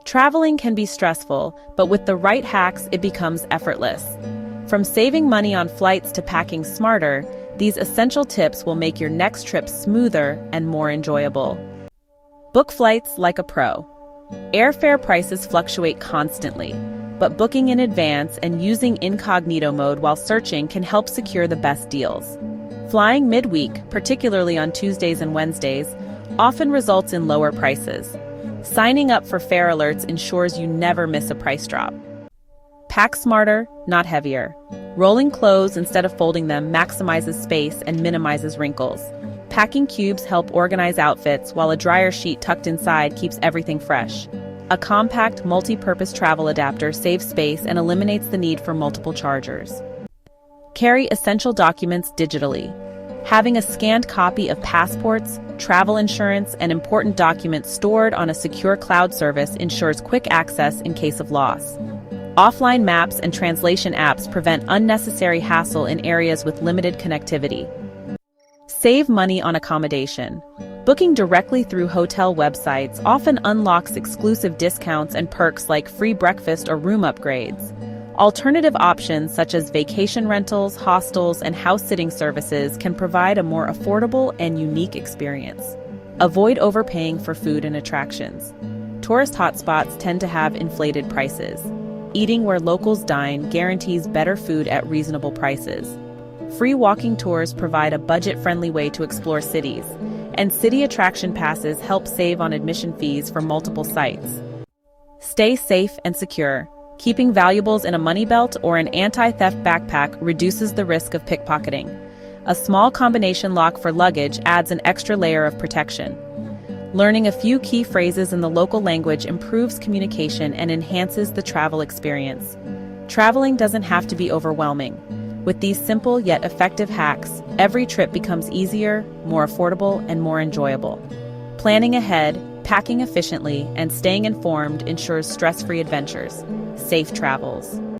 Traveling can be stressful, but with the right hacks, it becomes effortless. From saving money on flights to packing smarter, these essential tips will make your next trip smoother and more enjoyable. Book flights like a pro. Airfare prices fluctuate constantly, but booking in advance and using incognito mode while searching can help secure the best deals. Flying midweek, particularly on Tuesdays and Wednesdays, often results in lower prices. Signing up for fare alerts ensures you never miss a price drop. Pack smarter, not heavier. Rolling clothes instead of folding them maximizes space and minimizes wrinkles. Packing cubes help organize outfits, while a dryer sheet tucked inside keeps everything fresh. A compact, multi-purpose travel adapter saves space and eliminates the need for multiple chargers. Carry essential documents digitally. Having a scanned copy of passports, travel insurance, and important documents stored on a secure cloud service ensures quick access in case of loss. Offline maps and translation apps prevent unnecessary hassle in areas with limited connectivity. Save money on accommodation. Booking directly through hotel websites often unlocks exclusive discounts and perks like free breakfast or room upgrades. Alternative options such as vacation rentals, hostels, and house-sitting services can provide a more affordable and unique experience. Avoid overpaying for food and attractions. Tourist hotspots tend to have inflated prices. Eating where locals dine guarantees better food at reasonable prices. Free walking tours provide a budget-friendly way to explore cities, and city attraction passes help save on admission fees for multiple sites. Stay safe and secure. Keeping valuables in a money belt or an anti-theft backpack reduces the risk of pickpocketing. A small combination lock for luggage adds an extra layer of protection. Learning a few key phrases in the local language improves communication and enhances the travel experience. Traveling doesn't have to be overwhelming. With these simple yet effective hacks, every trip becomes easier, more affordable, and more enjoyable. Planning ahead, packing efficiently, and staying informed ensures stress-free adventures. Safe travels.